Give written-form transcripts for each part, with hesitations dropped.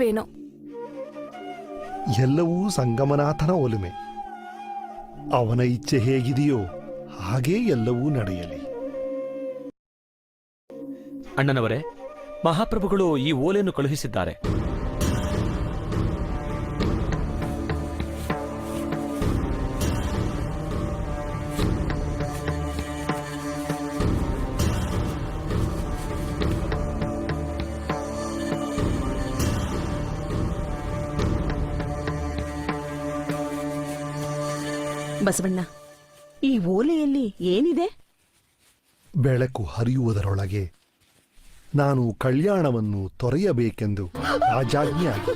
ವೇನೋ. ಎಲ್ಲವೂ ಸಂಗಮನಾಥನ ಒಲುಮೆ. ಅವನ ಇಚ್ಛೆ ಹೇಗಿದೆಯೋ ಹಾಗೇ ಎಲ್ಲವೂ ನಡೆಯಲಿ. ಅಣ್ಣನವರೇ, ಮಹಾಪ್ರಭುಗಳು ಈ ಓಲೆಯನ್ನು ಕಳುಹಿಸಿದ್ದಾರೆ. ಬಸವಣ್ಣ, ಈ ಓಲೆಯಲ್ಲಿ ಏನಿದೆ? ಬೆಳಕು ಹರಿಯುವುದರೊಳಗೆ ನಾನು ಕಲ್ಯಾಣವನ್ನು ತೊರೆಯಬೇಕೆಂದು ರಾಜಾಜ್ಞೆ ಆಗಿದೆ.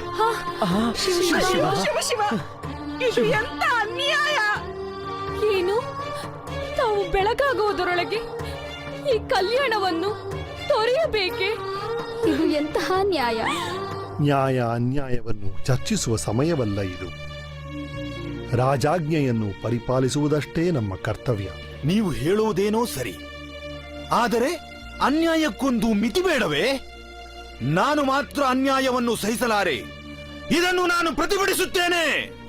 ಏನು? ತಾವು ಬೆಳಕಾಗುವುದರೊಳಗೆ ಈ ಕಲ್ಯಾಣವನ್ನು ತೊರೆಯಬೇಕೆ? ಇದು ಎಂತಹ ನ್ಯಾಯ? ನ್ಯಾಯ ಅನ್ಯಾಯವನ್ನು ಚರ್ಚಿಸುವ ಸಮಯವಲ್ಲ ಇದು. ರಾಜಾಜ್ಞೆಯನ್ನು ಪರಿಪಾಲಿಸುವುದಷ್ಟೇ ನಮ್ಮ ಕರ್ತವ್ಯ. ನೀವು ಹೇಳುವುದೇನೋ ಸರಿ, ಆದರೆ ಅನ್ಯಾಯಕ್ಕೊಂದು ಮಿತಿ ಬೇಡವೇ? ನಾನು ಮಾತ್ರ ಅನ್ಯಾಯವನ್ನು ಸಹಿಸಲಾರೆ. ಇದನ್ನು ನಾನು ಪ್ರತಿಭಟಿಸುತ್ತೇನೆ.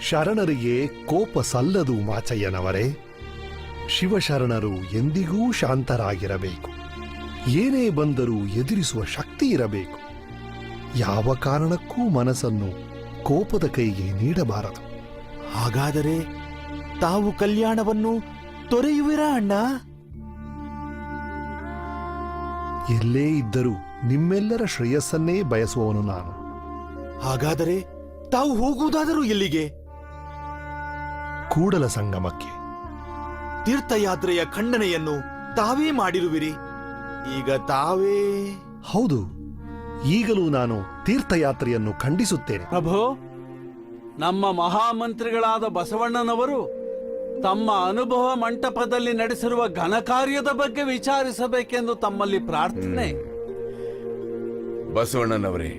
ಶರಣರಿಗೆ ಕೋಪ ಸಲ್ಲದು ಮಾಚಯ್ಯನವರೇ. ಶಿವಶರಣರು ಎಂದಿಗೂ ಶಾಂತರಾಗಿರಬೇಕು. ಏನೇ ಬಂದರೂ ಎದುರಿಸುವ ಶಕ್ತಿ ಇರಬೇಕು. ಯಾವ ಕಾರಣಕ್ಕೂ ಮನಸ್ಸನ್ನು ಕೋಪದ ಕೈಗೆ ನೀಡಬಾರದು. ಹಾಗಾದರೆ ತಾವು ಕಲ್ಯಾಣವನ್ನು ತೊರೆಯುವಿರಾ ಅಣ್ಣ? ಎಲ್ಲೇ ಇದ್ದರೂ ನಿಮ್ಮೆಲ್ಲರ ಶ್ರೇಯಸ್ಸನ್ನೇ ಬಯಸುವವನು ನಾನು. ಹಾಗಾದರೆ ತಾವು ಹೋಗುವುದಾದರೂ ಎಲ್ಲಿಗೆ? ಕೂಡಲ ಸಂಗಮಕ್ಕೆ. ತೀರ್ಥಯಾತ್ರೆಯ ಖಂಡನೆಯನ್ನು ತಾವೇ ಮಾಡಿರುವಿರಿ. ಈಗ ತಾವೇ... ಹೌದು, ಈಗಲೂ ನಾನು ತೀರ್ಥಯಾತ್ರೆಯನ್ನು ಖಂಡಿಸುತ್ತೇನೆ. ಪ್ರಭು, ನಮ್ಮ ಮಹಾಮಂತ್ರಿಗಳಾದ ಬಸವಣ್ಣನವರು ತಮ್ಮ ಅನುಭವ ಮಂಟಪದಲ್ಲಿ ನಡೆಸಿರುವ ಘನಕಾರ್ಯದ ಬಗ್ಗೆ ವಿಚಾರಿಸಬೇಕೆಂದು ತಮ್ಮಲ್ಲಿ ಪ್ರಾರ್ಥನೆ. ಬಸವಣ್ಣನವರೇ,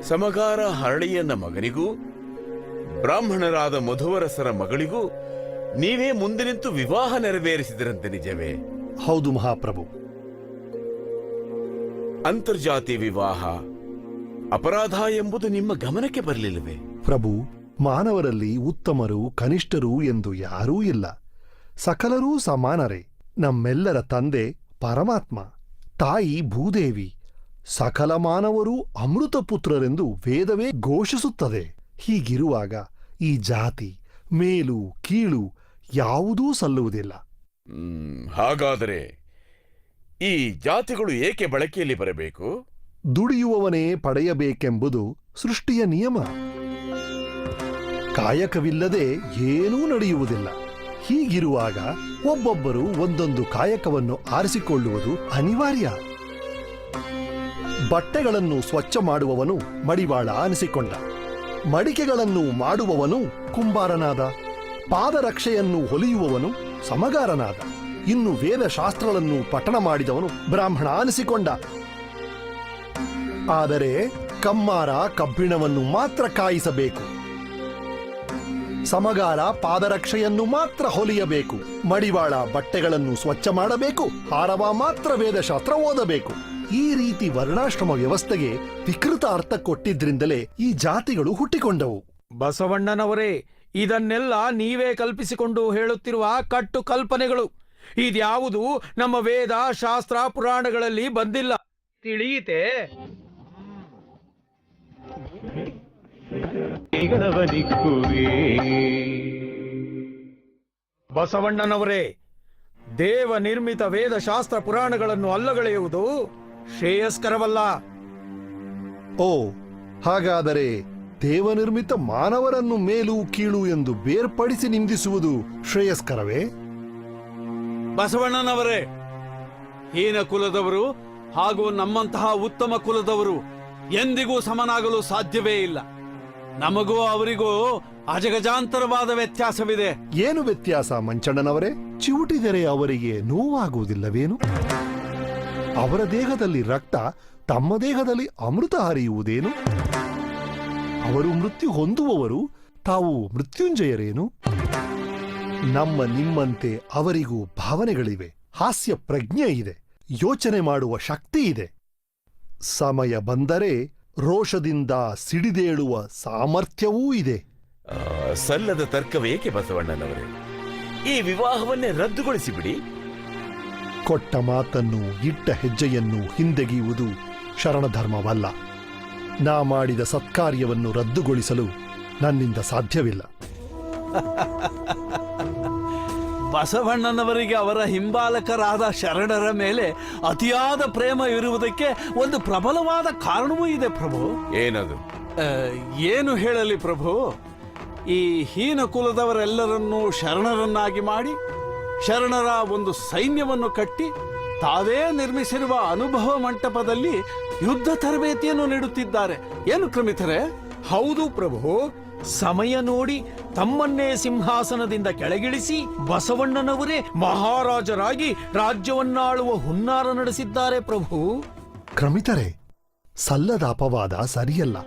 ಸಮಗಾರ ಹರಳಿಯನ್ನ ಮಗನಿಗೂ ಬ್ರಾಹ್ಮಣರಾದ ಮಧುವರಸರ ಮಗಳಿಗೂ ನೀವೇ ಮುಂದೆ ನಿಂತು ವಿವಾಹ ನೆರವೇರಿಸಿದರಂತೆ, ನಿಜವೇ? ಹೌದು ಮಹಾಪ್ರಭು. ಅಂತರ್ಜಾತಿ ವಿವಾಹ ಅಪರಾಧ ಎಂಬುದು ನಿಮ್ಮ ಗಮನಕ್ಕೆ ಬರಲಿಲ್ಲವೇ? ಪ್ರಭು, ಮಾನವರಲ್ಲಿ ಉತ್ತಮರು ಕನಿಷ್ಠರು ಎಂದು ಯಾರೂ ಇಲ್ಲ. ಸಕಲರೂ ಸಮಾನರೇ. ನಮ್ಮೆಲ್ಲರ ತಂದೆ ಪರಮಾತ್ಮ, ತಾಯಿ ಭೂದೇವಿ, ಸಕಲ ಮಾನವರೂ ಅಮೃತಪುತ್ರರೆಂದು ವೇದವೇ ಘೋಷಿಸುತ್ತದೆ. ಹೀಗಿರುವಾಗ ಈ ಜಾತಿ ಮೇಲು ಕೀಳು ಯಾವುದೂ ಸಲ್ಲುವುದಿಲ್ಲ. ಹಾಗಾದರೆ ಈ ಜಾತಿಗಳು ಏಕೆ ಬಳಕೆಯಲ್ಲಿ ಬರಬೇಕು? ದುಡಿಯುವವನೇ ಪಡೆಯಬೇಕೆಂಬುದು ಸೃಷ್ಟಿಯ ನಿಯಮ. ಕಾಯಕವಿಲ್ಲದೆ ಏನೂ ನಡೆಯುವುದಿಲ್ಲ. ಹೀಗಿರುವಾಗ ಒಬ್ಬೊಬ್ಬರು ಒಂದೊಂದು ಕಾಯಕವನ್ನು ಆರಿಸಿಕೊಳ್ಳುವುದು ಅನಿವಾರ್ಯ. ಬಟ್ಟೆಗಳನ್ನು ಸ್ವಚ್ಛ ಮಾಡುವವನು ಮಡಿವಾಳ ಅನಿಸಿಕೊಂಡ. ಮಡಿಕೆಗಳನ್ನು ಮಾಡುವವನು ಕುಂಬಾರನಾದ. ಪಾದರಕ್ಷೆಯನ್ನು ಹೊಲಿಯುವವನು ಸಮಗಾರನಾದ. ಇನ್ನು ವೇದಶಾಸ್ತ್ರಗಳನ್ನು ಪಠಣ ಮಾಡಿದವನು ಬ್ರಾಹ್ಮಣ ಅನಿಸಿಕೊಂಡ. ಆದರೆ ಕಮ್ಮಾರ ಕಬ್ಬಿಣವನ್ನು ಮಾತ್ರ ಕಾಯಿಸಬೇಕು. ಸಮಗಾರ ಪಾದರಕ್ಷೆಯನ್ನು ಮಾತ್ರ ಹೊಲಿಯಬೇಕು. ಮಡಿವಾಳ ಬಟ್ಟೆಗಳನ್ನು ಸ್ವಚ್ಛ ಮಾಡಬೇಕು. ಹಾರವ ಮಾತ್ರ ವೇದಶಾಸ್ತ್ರ ಓದಬೇಕು. ಈ ರೀತಿ ವರ್ಣಾಶ್ರಮ ವ್ಯವಸ್ಥೆಗೆ ವಿಕೃತ ಅರ್ಥ ಕೊಟ್ಟಿದ್ರಿಂದಲೇ ಈ ಜಾತಿಗಳು ಹುಟ್ಟಿಕೊಂಡವು. ಬಸವಣ್ಣನವರೇ, ಇದನ್ನೆಲ್ಲ ನೀವೇ ಕಲ್ಪಿಸಿಕೊಂಡು ಹೇಳುತ್ತಿರುವ ಕಟ್ಟು ಕಲ್ಪನೆಗಳು. ಇದ್ಯಾವುದು ನಮ್ಮ ವೇದ ಶಾಸ್ತ್ರ ಪುರಾಣಗಳಲ್ಲಿ ಬಂದಿಲ್ಲ. ತಿಳಿಯಿತೆ? ಬಸವಣ್ಣನವರೇ, ದೇವ ನಿರ್ಮಿತ ವೇದ ಶಾಸ್ತ್ರ ಪುರಾಣಗಳನ್ನು ಅಲ್ಲಗಳೆಯುವುದು ಶ್ರೇಯಸ್ಕರವಲ್ಲ. ಓ, ಹಾಗಾದರೆ ದೇವನಿರ್ಮಿತ ಮಾನವರನ್ನು ಮೇಲು ಕೀಳು ಎಂದು ಬೇರ್ಪಡಿಸಿ ನಿಂದಿಸುವುದು ಶ್ರೇಯಸ್ಕರವೇ? ಬಸವಣ್ಣನವರೇ, ಹೀನ ಕುಲದವರು ಹಾಗೂ ನಮ್ಮಂತಹ ಉತ್ತಮ ಕುಲದವರು ಎಂದಿಗೂ ಸಮನಾಗಲು ಸಾಧ್ಯವೇ ಇಲ್ಲ. ನಮಗೂ ಅವರಿಗೂ ಅಜಗಜಾಂತರವಾದ ವ್ಯತ್ಯಾಸವಿದೆ. ಏನು ವ್ಯತ್ಯಾಸ ಮಂಚಣ್ಣನವರೇ? ಚಿವುಟಿದರೆ ಅವರಿಗೆ ನೋವಾಗುವುದಿಲ್ಲವೇನು? ಅವರ ದೇಹದಲ್ಲಿ ರಕ್ತ, ತಮ್ಮ ದೇಹದಲ್ಲಿ ಅಮೃತ ಹರಿಯುವುದೇನು? ಅವರು ಮೃತ್ಯು ಹೊಂದುವವರು, ತಾವು ಮೃತ್ಯುಂಜಯರೇನು? ನಮ್ಮ ನಿಮ್ಮಂತೆ ಅವರಿಗೂ ಭಾವನೆಗಳಿವೆ, ಹಾಸ್ಯ ಪ್ರಜ್ಞೆ ಇದೆ, ಯೋಚನೆ ಮಾಡುವ ಶಕ್ತಿ ಇದೆ. ಸಮಯ ಬಂದರೆ ರೋಷದಿಂದ ಸಿಡಿದೇಳುವ ಸಾಮರ್ಥ್ಯವೂ ಇದೆ. ಸಲ್ಲದ ತರ್ಕವೇಕೆ ಬಸವಣ್ಣನವರೇ? ಈ ವಿವಾಹವನ್ನೇ ರದ್ದುಗೊಳಿಸಿ ಬಿಡಿ. ಕೊಟ್ಟ ಮಾತನ್ನು ಇಟ್ಟ ಹೆಜ್ಜೆಯನ್ನು ಹಿಂದೆಗೆಯುವುದು ಶರಣಧರ್ಮವಲ್ಲ. ನಾ ಮಾಡಿದ ಸತ್ಕಾರ್ಯವನ್ನು ರದ್ದುಗೊಳಿಸಲು ನನ್ನಿಂದ ಸಾಧ್ಯವಿಲ್ಲ. ಬಸವಣ್ಣನವರಿಗೆ ಅವರ ಹಿಂಬಾಲಕರಾದ ಶರಣರ ಮೇಲೆ ಅತಿಯಾದ ಪ್ರೇಮ ಇರುವುದಕ್ಕೆ ಒಂದು ಪ್ರಬಲವಾದ ಕಾರಣವೂ ಇದೆ ಪ್ರಭು. ಏನದು? ಏನು ಹೇಳಲಿ ಪ್ರಭು, ಈ ಹೀನ ಕುಲದವರೆಲ್ಲರನ್ನೂ ಶರಣರನ್ನಾಗಿ ಮಾಡಿ ಶರಣರ ಒಂದು ಸೈನ್ಯವನ್ನು ಕಟ್ಟಿ ತಾವೇ ನಿರ್ಮಿಸಿರುವ ಅನುಭವ ಮಂಟಪದಲ್ಲಿ ಯುದ್ಧ ತರಬೇತಿಯನ್ನು ನೀಡುತ್ತಿದ್ದಾರೆ. ಏನು ಕ್ರಮಿತರೆ? ಹೌದು ಪ್ರಭು. ಸಮಯ ನೋಡಿ ತಮ್ಮನ್ನೇ ಸಿಂಹಾಸನದಿಂದ ಕೆಳಗಿಳಿಸಿ ಬಸವಣ್ಣನವರೇ ಮಹಾರಾಜರಾಗಿ ರಾಜ್ಯವನ್ನಾಳುವ ಹುನ್ನಾರ ನಡೆಸಿದ್ದಾರೆ ಪ್ರಭು. ಕ್ರಮಿತರೆ, ಸಲ್ಲದ ಅಪವಾದ ಸರಿಯಲ್ಲ.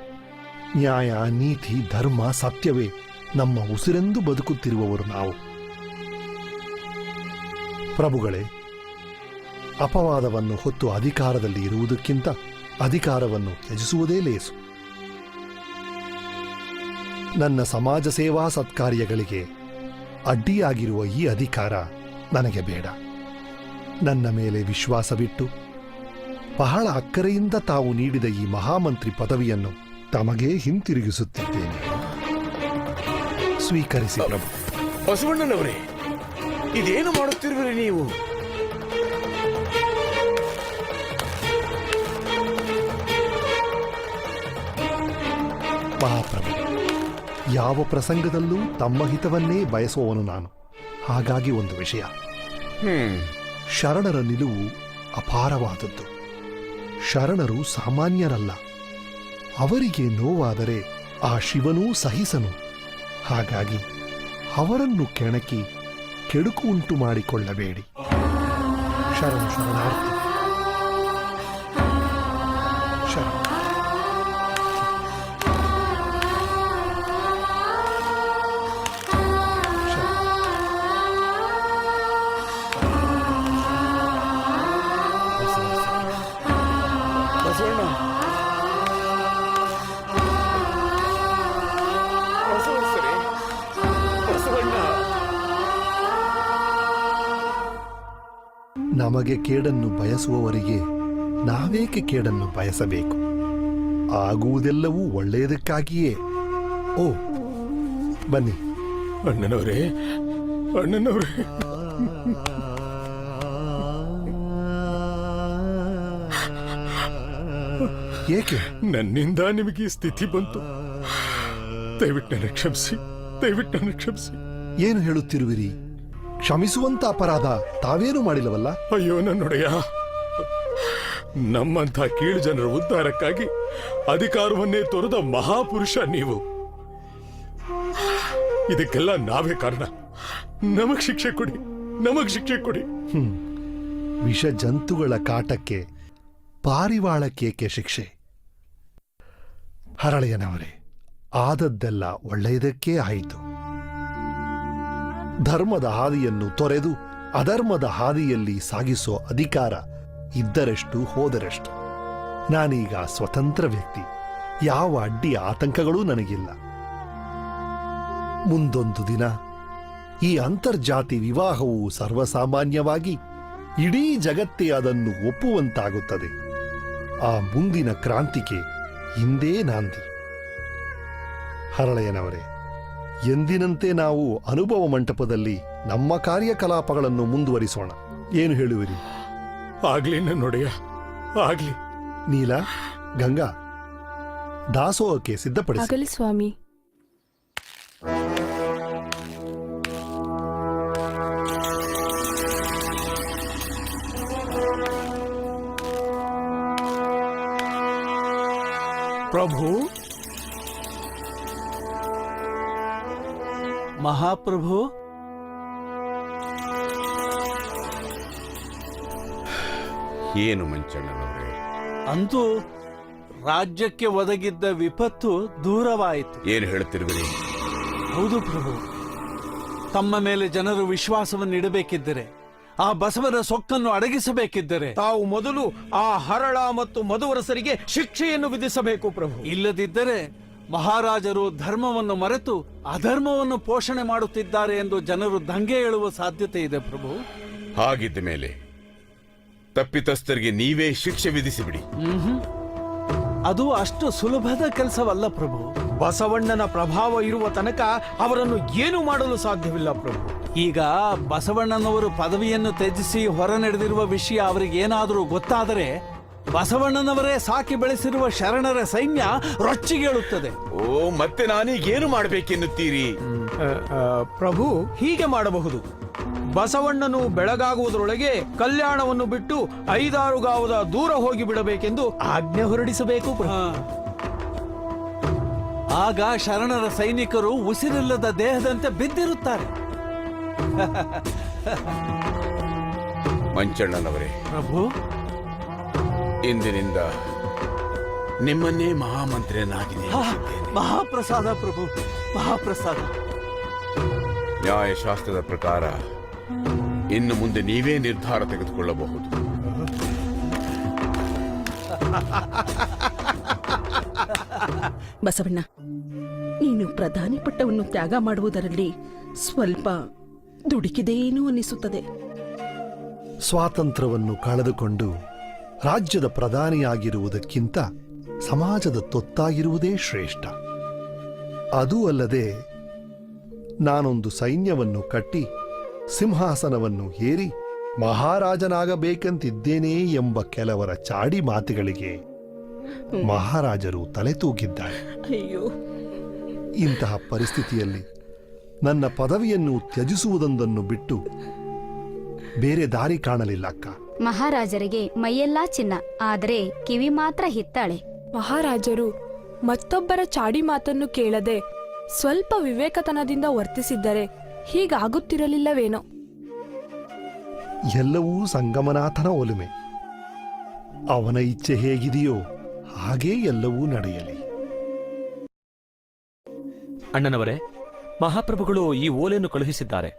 ನ್ಯಾಯ, ನೀತಿ, ಧರ್ಮ, ಸತ್ಯವೇ ನಮ್ಮ ಉಸಿರೆಂದು ಬದುಕುತ್ತಿರುವವರು ನಾವು. ಪ್ರಭುಗಳೇ, ಅಪವಾದವನ್ನು ಹೊತ್ತು ಅಧಿಕಾರದಲ್ಲಿ ಇರುವುದಕ್ಕಿಂತ ಅಧಿಕಾರವನ್ನು ತ್ಯಜಿಸುವುದೇ ಲೇಸು. ನನ್ನ ಸಮಾಜ ಸೇವಾ ಸತ್ಕಾರ್ಯಗಳಿಗೆ ಅಡ್ಡಿಯಾಗಿರುವ ಈ ಅಧಿಕಾರ ನನಗೆ ಬೇಡ. ನನ್ನ ಮೇಲೆ ವಿಶ್ವಾಸವಿಟ್ಟು ಬಹಳ ಅಕ್ಕರೆಯಿಂದ ತಾವು ನೀಡಿದ ಈ ಮಹಾಮಂತ್ರಿ ಪದವಿಯನ್ನು ತಮಗೇ ಹಿಂತಿರುಗಿಸುತ್ತಿದ್ದೇನೆ. ಸ್ವೀಕರಿಸಿ ಪ್ರಭು. ಬಸವಣ್ಣನವರೇ, ಇದೇನು ಮಾಡುತ್ತಿರುವಿರಿ ನೀವು? ಮಹಾಪ್ರಭು, ಯಾವ ಪ್ರಸಂಗದಲ್ಲೂ ತಮ್ಮ ಹಿತವನ್ನೇ ಬಯಸುವವನು ನಾನು. ಹಾಗಾಗಿ ಒಂದು ವಿಷಯ, ಶರಣರ ನಿಲುವು ಅಪಾರವಾದದ್ದು. ಶರಣರು ಸಾಮಾನ್ಯರಲ್ಲ. ಅವರಿಗೆ ನೋವಾದರೆ ಆ ಶಿವನೂ ಸಹಿಸನು. ಹಾಗಾಗಿ ಅವರನ್ನು ಕೆಣಕಿ ಕೆಡುಕು ಉಂಟು ಮಾಡಿಕೊಳ್ಳಬೇಡಿ. ಶರಣು ಶರಣಾರ್ಥಿ. ಶರಣ. ಬಸವಣ್ಣ, ಬಸವಣ್ಣರೇ, ಬಸವಣ್ಣ. ನಮಗೆ ಕೇಡನ್ನು ಬಯಸುವವರಿಗೆ ನಾವೇಕೆ ಕೇಡನ್ನು ಬಯಸಬೇಕು? ಆಗುವುದೆಲ್ಲವೂ ಒಳ್ಳೆಯದಕ್ಕಾಗಿಯೇ. ಓ, ಬನ್ನಿ. ಅಣ್ಣನವರೇ, ಅಣ್ಣನವರೇ, ಏಕೆ? ನನ್ನಿಂದ ನಿಮಗೆ ಈ ಸ್ಥಿತಿ ಬಂತು. ದಯವಿಟ್ಟು ನನ್ನ ಕ್ಷಮಿಸಿ, ದಯವಿಟ್ಟು ನನ್ನ ಕ್ಷಮಿಸಿ. ಏನು ಹೇಳುತ್ತಿರುವಿರಿ? ಕ್ಷಮಿಸುವಂತ ಅಪರಾಧ ತಾವೇನು ಮಾಡಿಲ್ಲವಲ್ಲ? ಅಯ್ಯೋ ನನ್ನೊಡೆಯ, ನಮ್ಮಂಥ ಕೀಳು ಜನರ ಉದ್ಧಾರಕ್ಕಾಗಿ ಅಧಿಕಾರವನ್ನೇ ತೊರೆದ ಮಹಾಪುರುಷ ನೀವು. ಇದಕ್ಕೆಲ್ಲ ನಾವೇ ಕಾರಣ. ನಮಗ್ ಶಿಕ್ಷೆ ಕೊಡಿ, ನಮಗ್ ಶಿಕ್ಷೆ ಕೊಡಿ. ವಿಷ ಜಂತುಗಳ ಕಾಟಕ್ಕೆ ಪಾರಿವಾಳಕ್ಕೇಕೆ ಶಿಕ್ಷೆ? ಹರಳೆಯನವರೇ, ಆದದ್ದೆಲ್ಲ ಒಳ್ಳೆಯದಕ್ಕೇ ಆಯಿತು. ಧರ್ಮದ ಹಾದಿಯನ್ನು ತೊರೆದು ಅಧರ್ಮದ ಹಾದಿಯಲ್ಲಿ ಸಾಗಿಸೋ ಅಧಿಕಾರ ಇದ್ದರೆಷ್ಟು ಹೋದರೆಷ್ಟು. ನಾನೀಗ ಸ್ವತಂತ್ರ ವ್ಯಕ್ತಿ. ಯಾವ ಅಡ್ಡಿ ಆತಂಕಗಳೂ ನನಗಿಲ್ಲ. ಮುಂದೊಂದು ದಿನ ಈ ಅಂತರ್ಜಾತಿ ವಿವಾಹವು ಸರ್ವಸಾಮಾನ್ಯವಾಗಿ ಇಡೀ ಜಗತ್ತೇ ಅದನ್ನು ಒಪ್ಪುವಂತಾಗುತ್ತದೆ. ಆ ಮುಂದಿನ ಕ್ರಾಂತಿಗೆ ಇಂದೇ ನಾಂದಿ. ಹರಳೆಯನವರೇ, ಎಂದಿನಂತೆ ನಾವು ಅನುಭವ ಮಂಟಪದಲ್ಲಿ ನಮ್ಮ ಕಾರ್ಯಕಲಾಪಗಳನ್ನು ಮುಂದುವರಿಸೋಣ. ಏನು ಹೇಳುವಿರಿ? ಆಗ್ಲಿ ನನ್ನೊಡೆಯ, ಆಗ್ಲಿ. ನೀಲ, ಗಂಗಾ, ದಾಸೋಹಕ್ಕೆ ಸಿದ್ಧಪಡಿಸಿ. ಆಗಲಿ ಸ್ವಾಮಿ. ಪ್ರಭು, ಮಹಾಪ್ರಭು, ಏನು ಮಂಚಣ್ಣನವರೇ? ಅಂತೂ ರಾಜ್ಯಕ್ಕೆ ಒದಗಿದ್ದ ವಿಪತ್ತು ದೂರವಾಯಿತು. ಏನು ಹೇಳುತ್ತಿರುವಿರಿ? ಹೌದು ಪ್ರಭು. ತಮ್ಮ ಮೇಲೆ ಜನರು ವಿಶ್ವಾಸವನ್ನು ಇಡಬೇಕಿದ್ದರೆ ಆ ಬಸವನ ಸೊಕ್ಕನ್ನು ಅಡಗಿಸಬೇಕಿದ್ದರೆ ತಾವು ಮೊದಲು ಆ ಹರಳ ಮತ್ತು ಮಧುವರಸರಿಗೆ ಶಿಕ್ಷೆಯನ್ನು ವಿಧಿಸಬೇಕು ಪ್ರಭು. ಇಲ್ಲದಿದ್ದರೆ ಮಹಾರಾಜರು ಧರ್ಮವನ್ನು ಮರೆತು ಅಧರ್ಮವನ್ನು ಪೋಷಣೆ ಮಾಡುತ್ತಿದ್ದಾರೆ ಎಂದು ಜನರು ದಂಗೆ ಏಳುವ ಸಾಧ್ಯತೆ ಇದೆ ಪ್ರಭು. ಹಾಗಿದ್ದ ಮೇಲೆ ತಪ್ಪಿತಸ್ಥರಿಗೆ ನೀವೇ ಶಿಕ್ಷೆ ವಿಧಿಸಿಬಿಡಿ. ಅದು ಅಷ್ಟು ಸುಲಭದ ಕೆಲಸವಲ್ಲ ಪ್ರಭು. ಬಸವಣ್ಣನ ಪ್ರಭಾವ ಇರುವ ತನಕ ಅವರನ್ನು ಏನು ಮಾಡಲು ಸಾಧ್ಯವಿಲ್ಲ ಪ್ರಭು. ಈಗ ಬಸವಣ್ಣನವರು ಪದವಿಯನ್ನು ತ್ಯಜಿಸಿ ಹೊರ ನಡೆದಿರುವ ವಿಷಯ ಅವರಿಗೆ ಏನಾದರೂ ಗೊತ್ತಾದರೆ ಬಸವಣ್ಣನವರೇ ಸಾಕಿ ಬೆಳೆಸಿರುವ ಶರಣರ ಸೈನ್ಯ ರೊಚ್ಚಿಗೇಳುತ್ತದೆ. ಓ, ಮತ್ತೆ ನಾನೀಗೇನು ಮಾಡಬೇಕೆನ್ನುತ್ತೀರಿ? ಪ್ರಭು, ಹೀಗೆ ಮಾಡಬಹುದು. ಬಸವಣ್ಣನು ಬೆಳಗಾಗುವುದರೊಳಗೆ ಕಲ್ಯಾಣವನ್ನು ಬಿಟ್ಟು 5-6 ಗಾವದ ದೂರ ಹೋಗಿ ಬಿಡಬೇಕೆಂದು ಆಜ್ಞೆ ಹೊರಡಿಸಬೇಕು ಪ್ರಭು. ಆಗ ಶರಣರ ಸೈನಿಕರು ಉಸಿರಿಲ್ಲದ ದೇಹದಂತೆ ಬಿದ್ದಿರುತ್ತಾರೆ. ಮಂಚಣ್ಣನವರೇ, ಪ್ರಭು, ಇಂದಿನಿಂದ ನಿಮ್ಮನ್ನೇ ಮಹಾಮಂತ್ರಿಯನ್ನಾಗಿ ನೇಮಿಸಿದ್ದೇನೆ. ಮಹಾಪ್ರಸಾದ ಪ್ರಭು, ಮಹಾಪ್ರಸಾದ. ನ್ಯಾಯಶಾಸ್ತ್ರದ ಪ್ರಕಾರ ಇನ್ನು ಮುಂದೆ ನೀವೇ ನಿರ್ಧಾರ ತೆಗೆದುಕೊಳ್ಳಬಹುದು. ಬಸವಣ್ಣ, ನೀನು ಪ್ರಧಾನಿ ಪಟ್ಟವನ್ನು ತ್ಯಾಗ ಮಾಡುವುದರಲ್ಲಿ ಸ್ವಲ್ಪ ದುಡುಕಿದೇನೂ ಅನಿಸುತ್ತದೆ. ಸ್ವಾತಂತ್ರ್ಯವನ್ನು ಕಳೆದುಕೊಂಡು ರಾಜ್ಯದ ಪ್ರಧಾನಿಯಾಗಿರುವುದಕ್ಕಿಂತ ಸಮಾಜದ ತೊತ್ತಾಗಿರುವುದೇ ಶ್ರೇಷ್ಠ. ಅದೂ ಅಲ್ಲದೆ ನಾನೊಂದು ಸೈನ್ಯವನ್ನು ಕಟ್ಟಿ ಸಿಂಹಾಸನವನ್ನು ಏರಿ ಮಹಾರಾಜನಾಗಬೇಕಂತಿದ್ದೇನೆ ಎಂಬ ಕೆಲವರ ಚಾಡಿ ಮಾತುಗಳಿಗೆ ಮಹಾರಾಜರು ತಲೆ ತೂಗಿದ್ದಾರೆ. ಅಯ್ಯೋ, ಇಂತಹ ಪರಿಸ್ಥಿತಿಯಲ್ಲಿ ನನ್ನ ಪದವಿಯನ್ನು ತ್ಯಜಿಸುವುದೊಂದನ್ನು ಬಿಟ್ಟು ಬೇರೆ ದಾರಿ ಕಾಣಲಿಲ್ಲ ಅಕ್ಕ. ಮಹಾರಾಜರಿಗೆ ಮೈಯೆಲ್ಲಾ ಚಿನ್ನ, ಆದರೆ ಕಿವಿ ಮಾತ್ರ ಹಿತ್ತಾಳೆ. ಮಹಾರಾಜರು ಮತ್ತೊಬ್ಬರ ಚಾಡಿ ಮಾತನ್ನು ಕೇಳದೆ ಸ್ವಲ್ಪ ವಿವೇಕತನದಿಂದ ವರ್ತಿಸಿದ್ದರೆ ಹೀಗಾಗುತ್ತಿರಲಿಲ್ಲವೇನೋ. ಎಲ್ಲವೂ ಸಂಗಮನಾಥನ ಒಲುಮೆ. ಅವನ ಇಚ್ಛೆ ಹೇಗಿದೆಯೋ ಹಾಗೇ ಎಲ್ಲವೂ ನಡೆಯಲಿ. ಅಣ್ಣನವರೇ, ಮಹಾಪ್ರಭುಗಳು ಈ ಓಲೆಯನ್ನು ಕಳುಹಿಸಿದ್ದಾರೆ.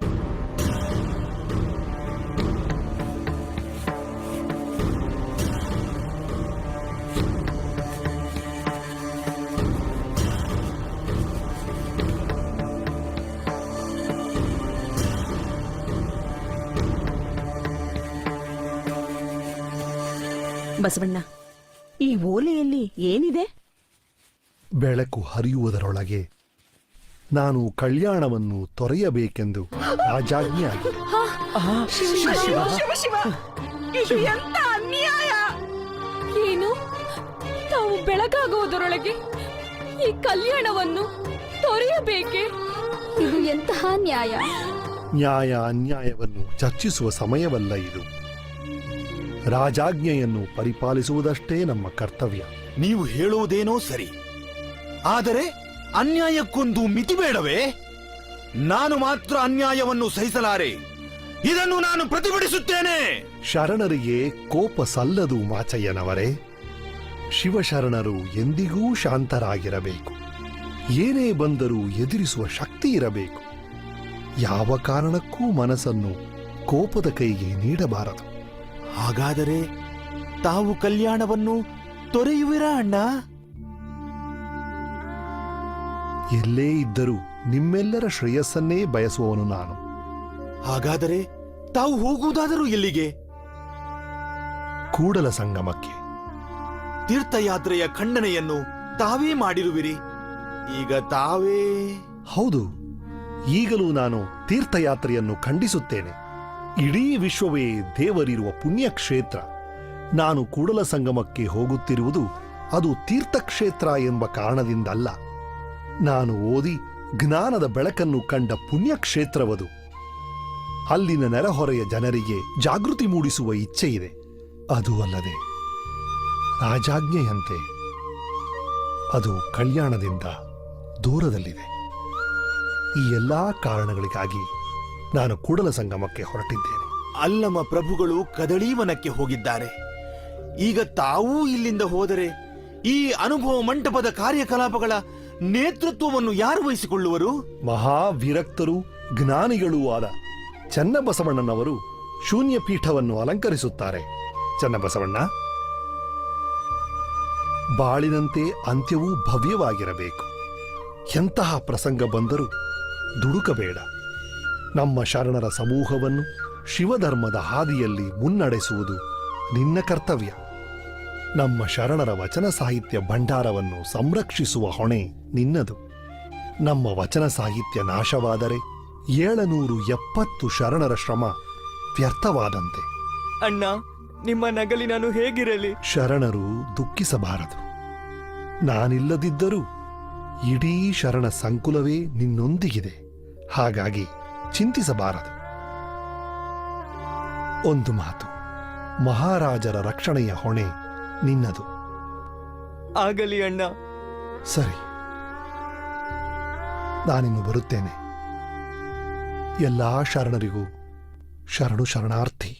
ಬಸವಣ್ಣ, ಈ ಓಲೆಯಲ್ಲಿ ಏನಿದೆ? ಬೆಳಕು ಹರಿಯುವುದರೊಳಗೆ ನಾನು ಕಲ್ಯಾಣವನ್ನು ತೊರೆಯಬೇಕೆಂದು ರಾಜಾಜ್ಞೆ ಆಗಿದೆ. ಏನು? ತಾವು ಬೆಳಗಾಗುವುದರೊಳಗೆ ಈ ಕಲ್ಯಾಣವನ್ನು ತೊರೆಯಬೇಕೆ? ಇದು ಎಂತಹ ನ್ಯಾಯ? ನ್ಯಾಯ ಅನ್ಯಾಯವನ್ನು ಚರ್ಚಿಸುವ ಸಮಯವಲ್ಲ ಇದು. ರಾಜಾಜ್ಞೆಯನ್ನು ಪರಿಪಾಲಿಸುವುದಷ್ಟೇ ನಮ್ಮ ಕರ್ತವ್ಯ. ನೀವು ಹೇಳುವುದೇನೋ ಸರಿ, ಆದರೆ ಅನ್ಯಾಯಕ್ಕೊಂದು ಮಿತಿ ಬೇಡವೇ? ನಾನು ಮಾತ್ರ ಅನ್ಯಾಯವನ್ನು ಸಹಿಸಲಾರೆ. ಇದನ್ನು ನಾನು ಪ್ರತಿಭಟಿಸುತ್ತೇನೆ. ಶರಣರಿಗೆ ಕೋಪ ಸಲ್ಲದು ಮಾಚಯ್ಯನವರೇ. ಶಿವಶರಣರು ಎಂದಿಗೂ ಶಾಂತರಾಗಿರಬೇಕು. ಏನೇ ಬಂದರೂ ಎದುರಿಸುವ ಶಕ್ತಿ ಇರಬೇಕು. ಯಾವ ಕಾರಣಕ್ಕೂ ಮನಸ್ಸನ್ನು ಕೋಪದ ಕೈಗೆ ನೀಡಬಾರದು. ಹಾಗಾದರೆ ತಾವು ಕಲ್ಯಾಣವನ್ನು ತೊರೆಯುವಿರಾ ಅಣ್ಣ? ಎಲ್ಲೇ ಇದ್ದರೂ ನಿಮ್ಮೆಲ್ಲರ ಶ್ರೇಯಸ್ಸನ್ನೇ ಬಯಸುವವನು ನಾನು. ಹಾಗಾದರೆ ತಾವು ಹೋಗುವುದಾದರೂ ಎಲ್ಲಿಗೆ? ಕೂಡಲ ಸಂಗಮಕ್ಕೆ. ತೀರ್ಥಯಾತ್ರೆಯ ಖಂಡನೆಯನ್ನು ತಾವೇ ಮಾಡಿರುವಿರಿ. ಈಗ ತಾವೇ... ಹೌದು, ಈಗಲೂ ನಾನು ತೀರ್ಥಯಾತ್ರೆಯನ್ನು ಖಂಡಿಸುತ್ತೇನೆ. ಇಡೀ ವಿಶ್ವವೇ ದೇವರಿರುವ ಪುಣ್ಯಕ್ಷೇತ್ರ. ನಾನು ಕೂಡಲ ಸಂಗಮಕ್ಕೆ ಹೋಗುತ್ತಿರುವುದು ಅದು ತೀರ್ಥಕ್ಷೇತ್ರ ಎಂಬ ಕಾರಣದಿಂದಲ್ಲ. ನಾನು ಓದಿ ಜ್ಞಾನದ ಬೆಳಕನ್ನು ಕಂಡ ಪುಣ್ಯಕ್ಷೇತ್ರವದು. ಅಲ್ಲಿನ ನೆರೆಹೊರೆಯ ಜನರಿಗೆ ಜಾಗೃತಿ ಮೂಡಿಸುವ ಇಚ್ಛೆ ಇದೆ. ಅದು ಅಲ್ಲದೆ ರಾಜಾಜ್ಞೆಯಂತೆ ಅದು ಕಲ್ಯಾಣದಿಂದ ದೂರದಲ್ಲಿದೆ. ಈ ಎಲ್ಲಾ ಕಾರಣಗಳಿಗಾಗಿ ನಾನು ಕೂಡಲ ಸಂಗಮಕ್ಕೆ ಹೊರಟಿದ್ದೇನೆ. ಅಲ್ಲಮ ಪ್ರಭುಗಳು ಕದಳೀವನಕ್ಕೆ ಹೋಗಿದ್ದಾರೆ. ಈಗ ತಾವೂ ಇಲ್ಲಿಂದ ಹೋದರೆ ಈ ಅನುಭವ ಮಂಟಪದ ಕಾರ್ಯಕಲಾಪಗಳ ನೇತೃತ್ವವನ್ನು ಯಾರು ವಹಿಸಿಕೊಳ್ಳುವರು? ಮಹಾವಿರಕ್ತರು ಜ್ಞಾನಿಗಳೂ ಆದ ಚನ್ನಬಸವಣ್ಣನವರು ಶೂನ್ಯ ಪೀಠವನ್ನು ಅಲಂಕರಿಸುತ್ತಾರೆ. ಚನ್ನಬಸವಣ್ಣ, ಬಾಳಿನಂತೆ ಅಂತ್ಯವೂ ಭವ್ಯವಾಗಿರಬೇಕು. ಎಂತಹ ಪ್ರಸಂಗ ಬಂದರೂ ದುಡುಕಬೇಡ. ನಮ್ಮ ಶರಣರ ಸಮೂಹವನ್ನು ಶಿವಧರ್ಮದ ಹಾದಿಯಲ್ಲಿ ಮುನ್ನಡೆಸುವುದು ನಿನ್ನ ಕರ್ತವ್ಯ. ನಮ್ಮ ಶರಣರ ವಚನ ಸಾಹಿತ್ಯ ಭಂಡಾರವನ್ನು ಸಂರಕ್ಷಿಸುವ ಹೊಣೆ ನಿನ್ನದು. ನಮ್ಮ ವಚನ ಸಾಹಿತ್ಯ ನಾಶವಾದರೆ 770 ಶರಣರ ಶ್ರಮ ವ್ಯರ್ಥವಾದಂತೆ. ಅಣ್ಣ, ನಿಮ್ಮ ನಗಲಿ ನಾನು ಹೇಗಿರಲಿ? ಶರಣರು ದುಃಖಿಸಬಾರದು. ನಾನಿಲ್ಲದಿದ್ದರೂ ಇಡೀ ಶರಣ ಸಂಕುಲವೇ ನಿನ್ನೊಂದಿಗಿದೆ. ಹಾಗಾಗಿ ಚಿಂತಿಸಬಾರದು. ಒಂದು ಮಾತು, ಮಹಾರಾಜರ ರಕ್ಷಣೆಯ ಹೊಣೆ ನಿನ್ನದು. ಆಗಲಿ ಅಣ್ಣ. ಸರಿ, ನಾನಿನ್ನು ಬರುತ್ತೇನೆ. ಎಲ್ಲಾ ಶರಣರಿಗೂ ಶರಣು ಶರಣಾರ್ಥಿ.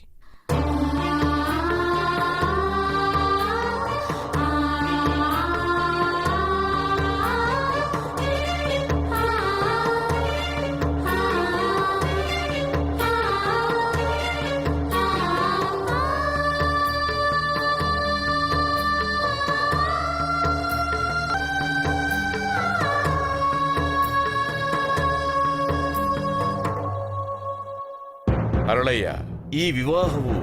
ಅರಳಯ್ಯ, ಈ ವಿವಾಹವು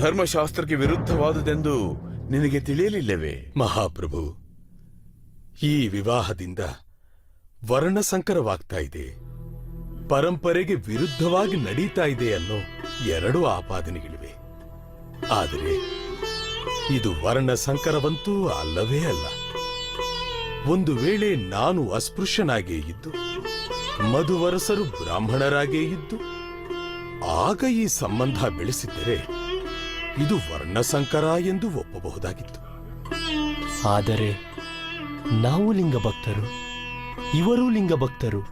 ಧರ್ಮಶಾಸ್ತ್ರಕ್ಕೆ ವಿರುದ್ಧವಾದುದೆಂದು ನಿನಗೆ ತಿಳಿಯಲಿಲ್ಲವೇ? ಮಹಾಪ್ರಭು, ಈ ವಿವಾಹದಿಂದ ವರ್ಣಸಂಕರವಾಗ್ತಾ ಇದೆ, ಪರಂಪರೆಗೆ ವಿರುದ್ಧವಾಗಿ ನಡೀತಾ ಇದೆ ಅನ್ನೋ 2 ಆಪಾದನೆಗಳಿವೆ. ಆದರೆ ಇದು ವರ್ಣಸಂಕರವಂತೂ ಅಲ್ಲವೇ ಅಲ್ಲ. ಒಂದು ವೇಳೆ ನಾನು ಅಸ್ಪೃಶ್ಯನಾಗೇ ಇದ್ದು ಮಧುವರಸರು ಬ್ರಾಹ್ಮಣರಾಗೇ ಇದ್ದು ಆಗ ಈ ಸಂಬಂಧ ಬೆಳೆಸಿದ್ದರೆ ಇದು ವರ್ಣಸಂಕರ ಎಂದು ಒಪ್ಪಬಹುದಾಗಿತ್ತು. ಆದರೆ ನಾವು ಲಿಂಗಭಕ್ತರು, ಇವರೂ ಲಿಂಗಭಕ್ತರು,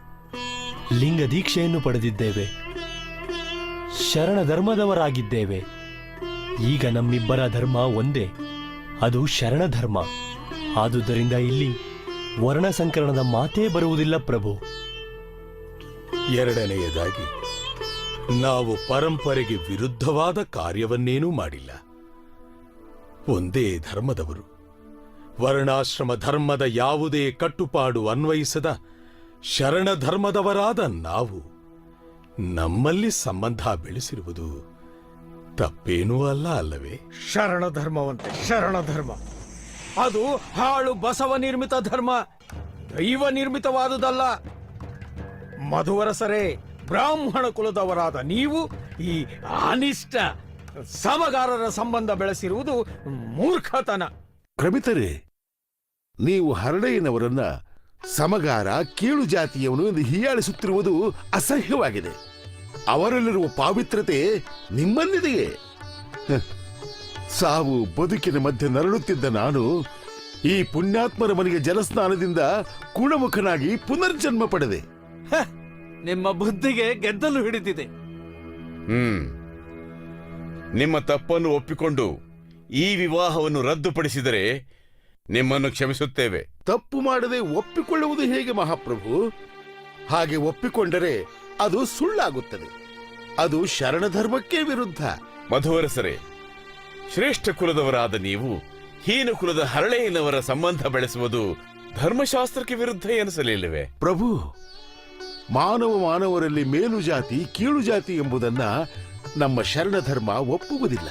ಲಿಂಗ ದೀಕ್ಷೆಯನ್ನು ಪಡೆದಿದ್ದೇವೆ, ಶರಣ ಧರ್ಮದವರಾಗಿದ್ದೇವೆ. ಈಗ ನಮ್ಮಿಬ್ಬರ ಧರ್ಮ ಒಂದೇ, ಅದು ಶರಣ ಧರ್ಮ. ಆದುದರಿಂದ ಇಲ್ಲಿ ವರ್ಣಸಂಕರಣದ ಮಾತೇ ಬರುವುದಿಲ್ಲ ಪ್ರಭು. ಎರಡನೆಯದಾಗಿ, ನಾವು ಪರಂಪರೆಗೆ ವಿರುದ್ಧವಾದ ಕಾರ್ಯವನ್ನೇನೂ ಮಾಡಿಲ್ಲ. ಒಂದೇ ಧರ್ಮದವರು, ವರ್ಣಾಶ್ರಮ ಧರ್ಮದ ಯಾವುದೇ ಕಟ್ಟುಪಾಡು ಅನ್ವಯಿಸದ ಶರಣ ಧರ್ಮದವರಾದ ನಾವು ನಮ್ಮಲ್ಲಿ ಸಂಬಂಧ ಬೆಳೆಸಿರುವುದು ತಪ್ಪೇನೂ ಅಲ್ಲ ಅಲ್ಲವೇ? ಶರಣ ಧರ್ಮವಂತೆ ಶರಣ ಧರ್ಮ, ಅದು ಹಾಳು ಬಸವ ನಿರ್ಮಿತ ಧರ್ಮ, ದೈವ ನಿರ್ಮಿತವಾದುದಲ್ಲ. ಮಧುವರಸರೇ, ಬ್ರಾಹ್ಮಣ ಕುಲದವರಾದ ನೀವು ಈ ಅನಿಷ್ಟ ಸಮಗಾರರ ಸಂಬಂಧ ಬೆಳೆಸಿರುವುದು ಮೂರ್ಖತನ. ಕ್ರಮಿತರೇ, ನೀವು ಹರಡಯ್ಯನವರನ್ನ ಸಮಗಾರ, ಕೀಳು ಜಾತಿಯವನು ಎಂದು ಹೀಯಾಳಿಸುತ್ತಿರುವುದು ಅಸಹ್ಯವಾಗಿದೆ. ಅವರಲ್ಲಿರುವ ಪಾವಿತ್ರತೆ ನಿಮ್ಮಲ್ಲಿದೆಯೇ? ಸಾವು ಬದುಕಿನ ಮಧ್ಯೆ ನರಳುತ್ತಿದ್ದ ನಾನು ಈ ಪುಣ್ಯಾತ್ಮರ ಮನೆಗೆ ಜಲಸ್ನಾನದಿಂದ ಗುಣಮುಖನಾಗಿ ಪುನರ್ಜನ್ಮ ಪಡೆದೆ. ನಿಮ್ಮ ಬುದ್ಧಿಗೆ ಗೆದ್ದಲು ಹಿಡಿದಿದೆ. ನಿಮ್ಮ ತಪ್ಪನ್ನು ಒಪ್ಪಿಕೊಂಡು ಈ ವಿವಾಹವನ್ನು ರದ್ದುಪಡಿಸಿದರೆ ನಿಮ್ಮನ್ನು ಕ್ಷಮಿಸುತ್ತೇವೆ. ತಪ್ಪು ಮಾಡದೆ ಒಪ್ಪಿಕೊಳ್ಳುವುದು ಹೇಗೆ ಮಹಾಪ್ರಭು? ಹಾಗೆ ಒಪ್ಪಿಕೊಂಡರೆ ಅದು ಸುಳ್ಳಾಗುತ್ತದೆ. ಅದು ಶರಣ ಧರ್ಮಕ್ಕೆ ವಿರುದ್ಧ. ಮಧುವರಸರೇ, ಶ್ರೇಷ್ಠ ಕುಲದವರಾದ ನೀವು ಹೀನ ಕುಲದ ಹರಳೆಯನವರ ಸಂಬಂಧ ಬೆಳೆಸುವುದು ಧರ್ಮಶಾಸ್ತ್ರಕ್ಕೆ ವಿರುದ್ಧ ಎನಿಸಲಿಲ್ಲವೇ? ಪ್ರಭು, ಮಾನವರಲ್ಲಿ ಮೇಲು ಜಾತಿ ಕೀಳು ಜಾತಿ ಎಂಬುದನ್ನ ನಮ್ಮ ಶರಣ ಧರ್ಮ ಒಪ್ಪುವುದಿಲ್ಲ.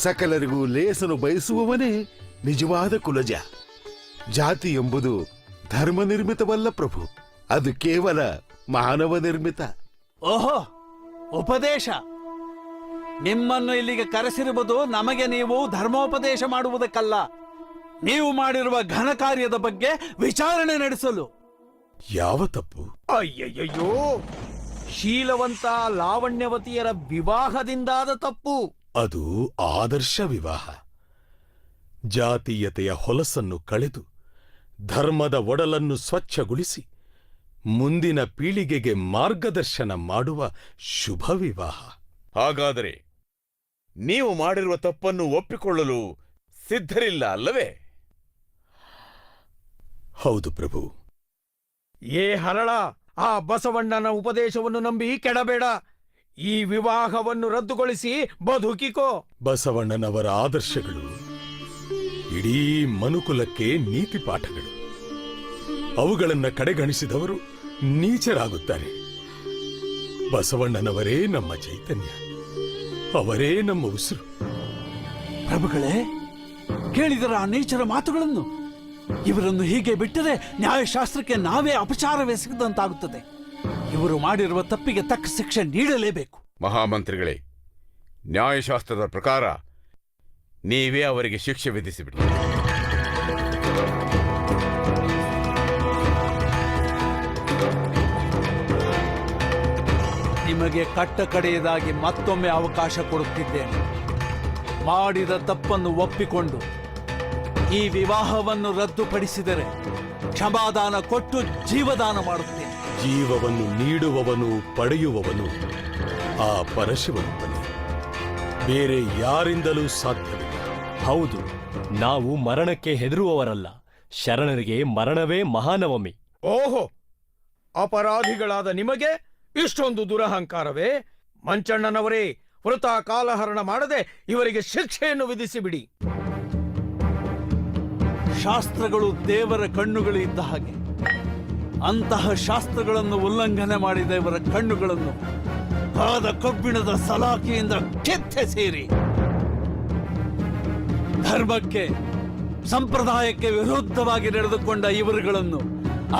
ಸಕಲರಿಗೂ ಲೇಸನು ಬಯಸುವವನೇ ನಿಜವಾದ ಕುಲಜ. ಜಾತಿ ಎಂಬುದು ಧರ್ಮ ನಿರ್ಮಿತವಲ್ಲ ಪ್ರಭು, ಅದು ಕೇವಲ ಮಾನವ ನಿರ್ಮಿತ. ಓಹೋ, ಉಪದೇಶ! ನಿಮ್ಮನ್ನು ಇಲ್ಲಿಗೆ ಕರೆಸಿರುವುದು ನಮಗೆ ನೀವು ಧರ್ಮೋಪದೇಶ ಮಾಡುವುದಕ್ಕಲ್ಲ, ನೀವು ಮಾಡಿರುವ ಘನ ಕಾರ್ಯದ ಬಗ್ಗೆ ವಿಚಾರಣೆ ನಡೆಸಲು. ಯಾವ ತಪ್ಪು? ಅಯ್ಯಯ್ಯೋ, ಶೀಲವಂತ ಲಾವಣ್ಯವತಿಯರ ವಿವಾಹದಿಂದಾದ ತಪ್ಪು. ಅದು ಆದರ್ಶ ವಿವಾಹ. ಜಾತೀಯತೆಯ ಹೊಲಸನ್ನು ಕಳೆದು ಧರ್ಮದ ಒಡಲನ್ನು ಸ್ವಚ್ಛಗೊಳಿಸಿ ಮುಂದಿನ ಪೀಳಿಗೆಗೆ ಮಾರ್ಗದರ್ಶನ ಮಾಡುವ ಶುಭ ವಿವಾಹ. ಹಾಗಾದರೆ ನೀವು ಮಾಡಿರುವ ತಪ್ಪನ್ನು ಒಪ್ಪಿಕೊಳ್ಳಲು ಸಿದ್ಧರಿಲ್ಲ ಅಲ್ಲವೇ? ಹೌದು ಪ್ರಭು. ಏ ಹರಳ, ಆ ಬಸವಣ್ಣನ ಉಪದೇಶವನ್ನು ನಂಬಿ ಕೆಡಬೇಡ. ಈ ವಿವಾಹವನ್ನು ರದ್ದುಗೊಳಿಸಿ ಬದುಕಿಕೋ. ಬಸವಣ್ಣನವರ ಆದರ್ಶಗಳು ಇಡೀ ಮನುಕುಲಕ್ಕೆ ನೀತಿ ಪಾಠಗಳು. ಅವುಗಳನ್ನ ಕಡೆಗಣಿಸಿದವರು ನೀಚರಾಗುತ್ತಾರೆ. ಬಸವಣ್ಣನವರೇ ನಮ್ಮ ಚೈತನ್ಯ, ಅವರೇ ನಮ್ಮ ಉಸಿರು. ಪ್ರಭುಗಳೇ, ಕೇಳಿದರ ಆ ನೀಚರ ಮಾತುಗಳನ್ನು? ಇವರನ್ನು ಹೀಗೆ ಬಿಟ್ಟರೆ ನ್ಯಾಯಶಾಸ್ತ್ರಕ್ಕೆ ನಾವೇ ಅಪಚಾರವೆಸಗಿದಂತಾಗುತ್ತದೆ. ಇವರು ಮಾಡಿರುವ ತಪ್ಪಿಗೆ ತಕ್ಕ ಶಿಕ್ಷೆ ನೀಡಲೇಬೇಕು. ಮಹಾಮಂತ್ರಿಗಳೇ, ನ್ಯಾಯಶಾಸ್ತ್ರದ ಪ್ರಕಾರ ನೀವೇ ಅವರಿಗೆ ಶಿಕ್ಷೆ ವಿಧಿಸಿಬಿಡಿ. ನಿಮಗೆ ಕಟ್ಟ ಕಡೆಯದಾಗಿ ಮತ್ತೊಮ್ಮೆ ಅವಕಾಶ ಕೊಡುತ್ತಿದ್ದೇನೆ. ಮಾಡಿದ ತಪ್ಪನ್ನು ಒಪ್ಪಿಕೊಂಡು ಈ ವಿವಾಹವನ್ನು ರದ್ದುಪಡಿಸಿದರೆ ಕ್ಷಮಾದಾನ ಕೊಟ್ಟು ಜೀವದಾನ ಮಾಡುತ್ತೇನೆ. ಜೀವವನ್ನು ನೀಡುವವನು ಪಡೆಯುವವನು ಆ ಪರಶಿವನೊಬ್ಬನೇ, ಬೇರೆ ಯಾರಿಂದಲೂ ಸಾಧ್ಯವಿಲ್ಲ. ಹೌದು, ನಾವು ಮರಣಕ್ಕೆ ಹೆದರುವವರಲ್ಲ. ಶರಣರಿಗೆ ಮರಣವೇ ಮಹಾನವಮಿ. ಓಹೋ, ಅಪರಾಧಿಗಳಾದ ನಿಮಗೆ ಇಷ್ಟೊಂದು ದುರಹಂಕಾರವೇ? ಮಂಚಣ್ಣನವರೇ, ವೃಥಾ ಕಾಲಹರಣ ಮಾಡದೆ ಇವರಿಗೆ ಶಿಕ್ಷೆಯನ್ನು ವಿಧಿಸಿಬಿಡಿ. ಶಾಸ್ತ್ರಗಳು ದೇವರ ಕಣ್ಣುಗಳು ಇದ್ದ ಹಾಗೆ. ಅಂತಹ ಶಾಸ್ತ್ರಗಳನ್ನು ಉಲ್ಲಂಘನೆ ಮಾಡಿದ ಇವರ ಕಣ್ಣುಗಳನ್ನು ಕಾದ ಕಬ್ಬಿಣದ ಸಲಾಖೆಯಿಂದ ಕೆತ್ತೆಸೇರಿ ಧರ್ಮಕ್ಕೆ, ಸಂಪ್ರದಾಯಕ್ಕೆ ವಿರುದ್ಧವಾಗಿ ನಡೆದುಕೊಂಡ ಇವರುಗಳನ್ನು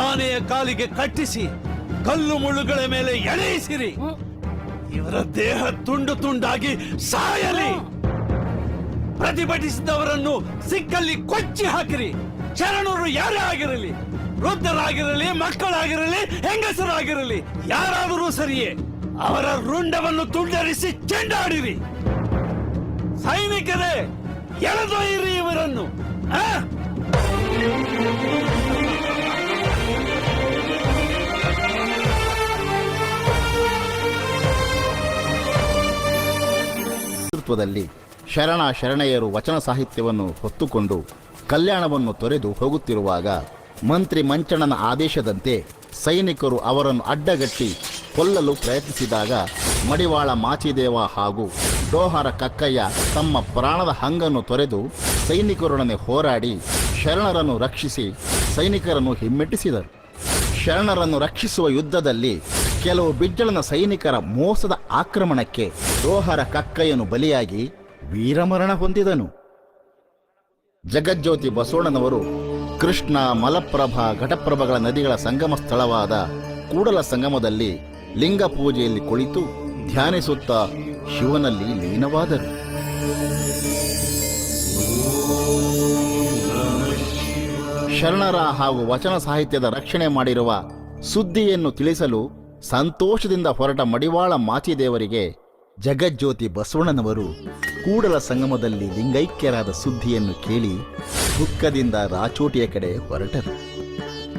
ಆನೆಯ ಕಾಲಿಗೆ ಕಟ್ಟಿಸಿ ಕಲ್ಲು ಮುಳ್ಳುಗಳ ಮೇಲೆ ಎಳೆಯಿಸಿರಿ. ಇವರ ದೇಹ ತುಂಡು ತುಂಡಾಗಿ ಸಾಯಲಿ. ಪ್ರತಿಭಟಿಸಿದವರನ್ನು ಸಿಕ್ಕಲ್ಲಿ ಕೊಚ್ಚಿ ಹಾಕಿರಿ. ಶರಣರು ಯಾರೇ ಆಗಿರಲಿ, ವೃದ್ಧರಾಗಿರಲಿ, ಮಕ್ಕಳಾಗಿರಲಿ, ಹೆಂಗಸರಾಗಿರಲಿ, ಯಾರಾದರೂ ಸರಿಯೇ, ಅವರ ರುಂಡವನ್ನು ತುಂಡರಿಸಿ ಚೆಂಡಾಡಿರಿ. ಸೈನಿಕರೇ, ಎಳೆದೊಯ್ಯಿರಿ ಇವರನ್ನು. ನೇತೃತ್ವದಲ್ಲಿ ಶರಣೆಯರು ವಚನ ಸಾಹಿತ್ಯವನ್ನು ಹೊತ್ತುಕೊಂಡು ಕಲ್ಯಾಣವನ್ನು ತೊರೆದು ಹೋಗುತ್ತಿರುವಾಗ ಮಂತ್ರಿ ಮಂಚಣ್ಣನ ಆದೇಶದಂತೆ ಸೈನಿಕರು ಅವರನ್ನು ಅಡ್ಡಗಟ್ಟಿ ಕೊಲ್ಲಲು ಪ್ರಯತ್ನಿಸಿದಾಗ ಮಡಿವಾಳ ಮಾಚಿದೇವ ಹಾಗೂ ಡೋಹರ ಕಕ್ಕಯ್ಯ ತಮ್ಮ ಪ್ರಾಣದ ಹಂಗನ್ನು ತೊರೆದು ಸೈನಿಕರೊಡನೆ ಹೋರಾಡಿ ಶರಣರನ್ನು ರಕ್ಷಿಸಿ ಸೈನಿಕರನ್ನು ಹಿಮ್ಮೆಟ್ಟಿಸಿದರು. ಶರಣರನ್ನು ರಕ್ಷಿಸುವ ಯುದ್ಧದಲ್ಲಿ ಕೆಲವು ಬಿಜ್ಜಳನ ಸೈನಿಕರ ಮೋಸದ ಆಕ್ರಮಣಕ್ಕೆ ಡೋಹರ ಕಕ್ಕಯ್ಯನು ಬಲಿಯಾಗಿ ವೀರಮರಣ ಹೊಂದಿದನು. ಜಗಜ್ಯೋತಿ ಬಸವಣ್ಣನವರು ಕೃಷ್ಣ, ಮಲಪ್ರಭಾ, ಘಟಪ್ರಭಗಳ ನದಿಗಳ ಸಂಗಮ ಸ್ಥಳವಾದ ಕೂಡಲ ಸಂಗಮದಲ್ಲಿ ಲಿಂಗ ಪೂಜೆಯಲ್ಲಿ ಕುಳಿತು ಧ್ಯಾನಿಸುತ್ತಾ ಶಿವನಲ್ಲಿ ಲೀನವಾದರು. ಶರಣರ ಹಾಗೂ ವಚನ ಸಾಹಿತ್ಯದ ರಕ್ಷಣೆ ಮಾಡಿರುವ ಸುದ್ದಿಯನ್ನು ತಿಳಿಸಲು ಸಂತೋಷದಿಂದ ಹೊರಟ ಮಡಿವಾಳ ಮಾಚಿದೇವರಿಗೆ ಜಗಜ್ಯೋತಿ ಬಸವಣ್ಣನವರು ಕೂಡಲ ಸಂಗಮದಲ್ಲಿ ಲಿಂಗೈಕ್ಯರಾದ ಸುದ್ದಿಯನ್ನು ಕೇಳಿ ದುಃಖದಿಂದ ರಾಚೋಟಿಯ ಕಡೆ ಹೊರಟರು.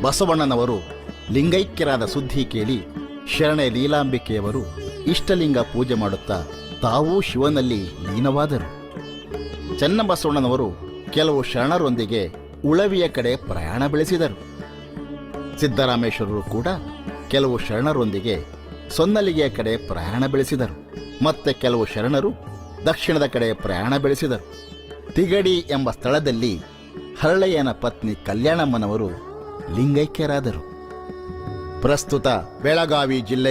ಬಸವಣ್ಣನವರು ಲಿಂಗೈಕ್ಯರಾದ ಸುದ್ದಿ ಕೇಳಿ ಶರಣೆ ಲೀಲಾಂಬಿಕೆಯವರು ಇಷ್ಟಲಿಂಗ ಪೂಜೆ ಮಾಡುತ್ತಾ ತಾವೂ ಶಿವನಲ್ಲಿ ಲೀನವಾದರು. ಚನ್ನಬಸವಣ್ಣನವರು ಕೆಲವು ಶರಣರೊಂದಿಗೆ ಉಳವಿಯ ಕಡೆ ಪ್ರಯಾಣ ಬೆಳೆಸಿದರು. ಸಿದ್ದರಾಮೇಶ್ವರರು ಕೂಡ ಕೆಲವು ಶರಣರೊಂದಿಗೆ ಸೊನ್ನಲಿಗೆಯ ಕಡೆ ಪ್ರಯಾಣ ಬೆಳೆಸಿದರು. ಮತ್ತೆ ಕೆಲವು ಶರಣರು ದಕ್ಷಿಣದ ಕಡೆ ಪ್ರಯಾಣ ಬೆಳೆಸಿದರು. ತಿಗಡಿ ಎಂಬ ಸ್ಥಳದಲ್ಲಿ ಹರಳಯ್ಯನ ಪತ್ನಿ ಕಲ್ಯಾಣಮ್ಮನವರು ಲಿಂಗೈಕ್ಯರಾದರು. ಪ್ರಸ್ತುತ ಬೆಳಗಾವಿ ಜಿಲ್ಲೆ